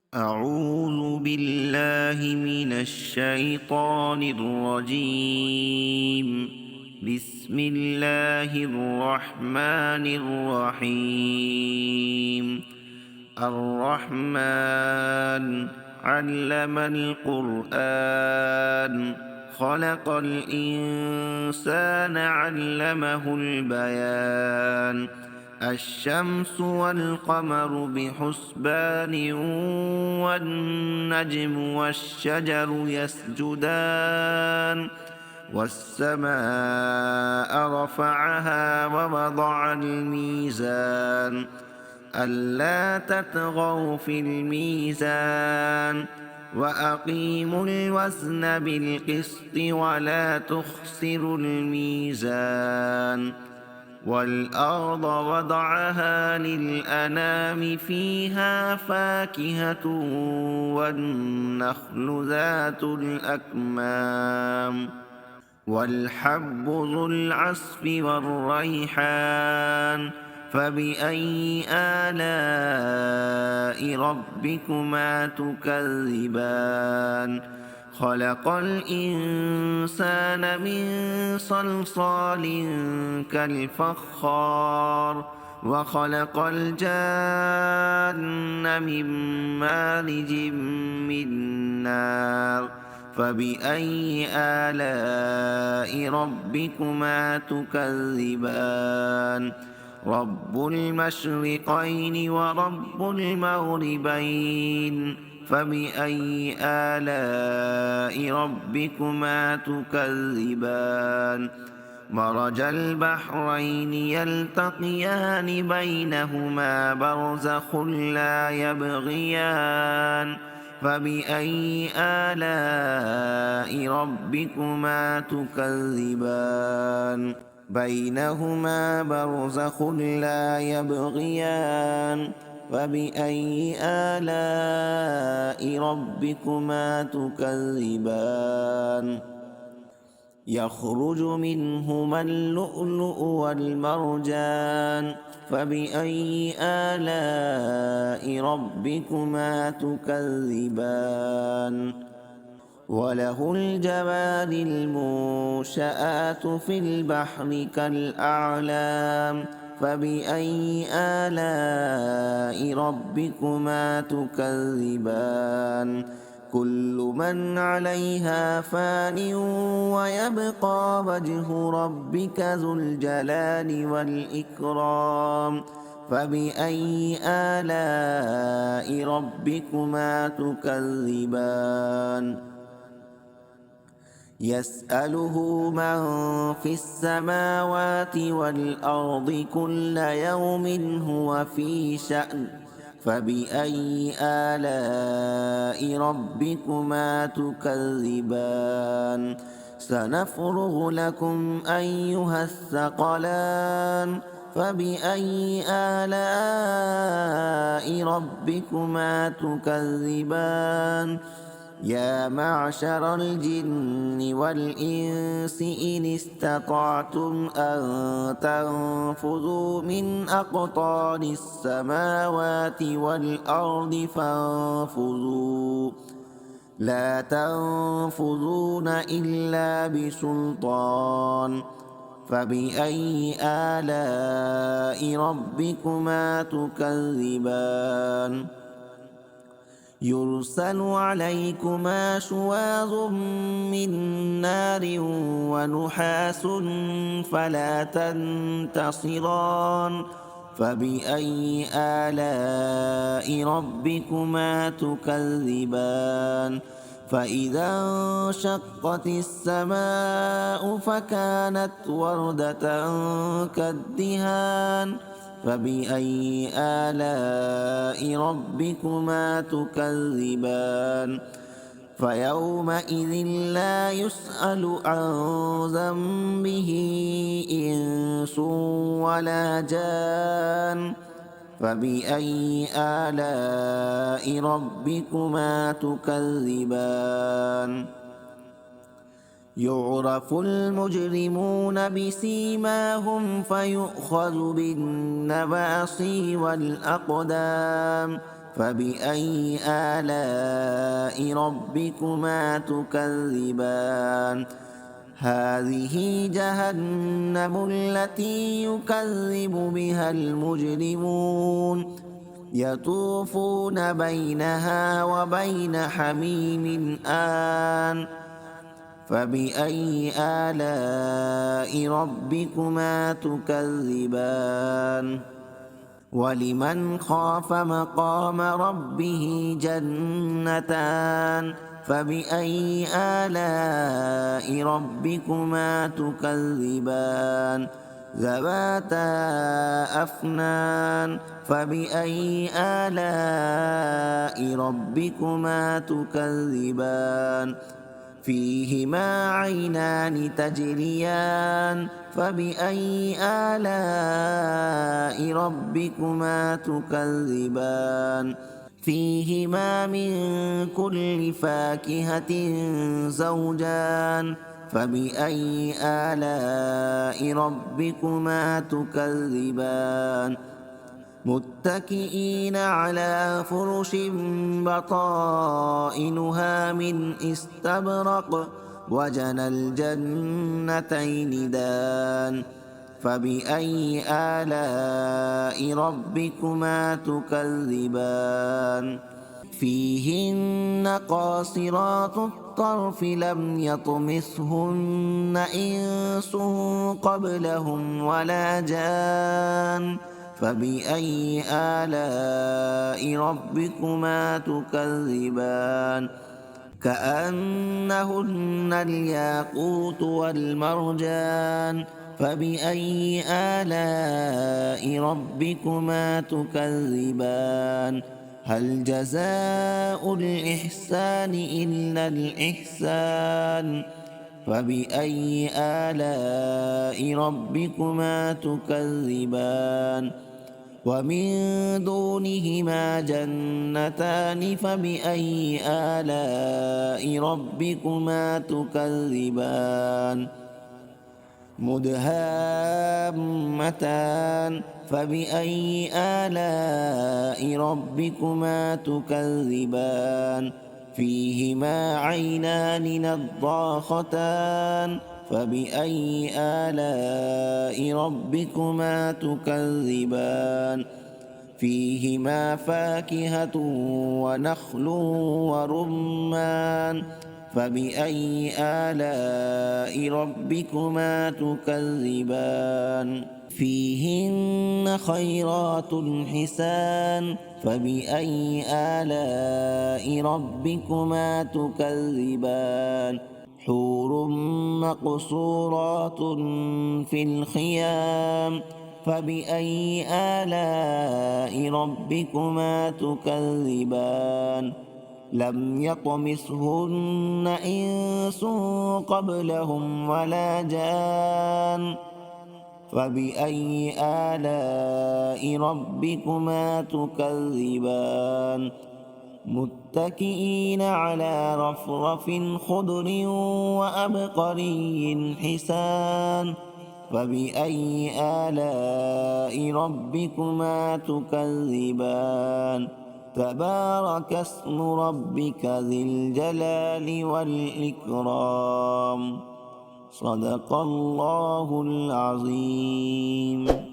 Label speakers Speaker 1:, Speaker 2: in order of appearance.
Speaker 1: أعوذ بالله من الشيطان الرجيم. بسم الله الرحمن الرحيم. الرحمن علم القرآن، خلق الإنسان علمه البيان. الشمس والقمر بحسبان، والنجم والشجر يسجدان. والسماء رفعها ووضع الميزان، ألا تطغوا في الميزان، وأقيموا الوزن بالقسط ولا تخسروا الميزان. والأرض وضعها للأنام، فيها فاكهة والنخل ذات الأكمام، والحب ذو العصف والريحان. فبأي آلاء ربكما تكذبان؟ خلق الإنسان من صلصال كالفخار، وخلق الجان من مارج من نار. فبأي آلاء ربكما تكذبان؟ رب المشرقين ورب المغربين، فبأي آلاء ربكما تكذبان؟ مرج البحرين يلتقيان، بينهما برزخ لا يبغيان. فبأي آلاء ربكما تكذبان؟ بينهما برزخ لا يبغيان. فبأي آلاء ربكما تكذبان؟ يخرج منهما اللؤلؤ والمرجان. فبأي آلاء ربكما تكذبان؟ وله الجوار المنشآت في البحر كالأعلام. فبأي آلاء ربكما تكذبان؟ كل من عليها فان، ويبقى وجه ربك ذو الجلال والإكرام. فبأي آلاء ربكما تكذبان؟ يسأله من في السماوات والأرض، كل يوم هو في شأن. فبأي آلاء ربكما تكذبان؟ سنفرغ لكم أيها الثقلان. فبأي آلاء ربكما تكذبان؟ يا معشر الجن والإنس، إن استطعتم أن تنفذوا من أقطار السماوات والأرض فانفذوا، لا تنفذون إلا بسلطان. فبأي آلاء ربكما تكذبان؟ يرسل عليكما شواظ من نار ونحاس، فلا تنتصران. فبأي آلاء ربكما تكذبان؟ فإذا انشقت السماء فكانت وردة كالدهان. فبأي آلاء ربكما تكذبان؟ فيومئذ لا يسأل عن ذنبه إنس ولا جان. فبأي آلاء ربكما تكذبان؟ يعرف المجرمون بسيماهم، فيؤخذ بالنواصي والأقدام. فبأي آلاء ربكما تكذبان هذه جهنم التي يكذب بها المجرمون يطوفون بينها وبين حميم آن فبأي آلاء ربكما تكذبان ولمن خاف مقام ربه جنتان فبأي آلاء ربكما تكذبان ذواتا أفنان فبأي آلاء ربكما تكذبان فيهما عينان تجريان فبأي آلاء ربكما تكذبان فيهما من كل فاكهة زوجان فبأي آلاء ربكما تكذبان متكئين على فرش بطائنها من استبرق وجنى الجنتين دان فبأي آلاء ربكما تكذبان فيهن قاصرات الطرف لم يطمثهن إنس قبلهم ولا جان فبأي آلاء ربكما تكذبان كأنهن الياقوت والمرجان فبأي آلاء ربكما تكذبان هل جزاء الإحسان إلا الإحسان فبأي آلاء ربكما تكذبان ومن دونهما جنتان فبأي آلاء ربكما تكذبان مدهامتان فبأي آلاء ربكما تكذبان فيهما عينان نضاختان فبأي آلاء ربكما تكذبان فيهما فاكهة ونخل ورمان فبأي آلاء ربكما تكذبان فيهن خيرات حسان فبأي آلاء ربكما تكذبان حور مقصورات في الخيام فبأي آلاء ربكما تكذبان لم يطمثهن إنس قبلهم ولا جان فبأي آلاء ربكما تكذبان متكئين على رفرف خضر وأبقري حسان فبأي آلاء ربكما تكذبان تبارك اسم ربك ذي الجلال والإكرام صدق الله العظيم.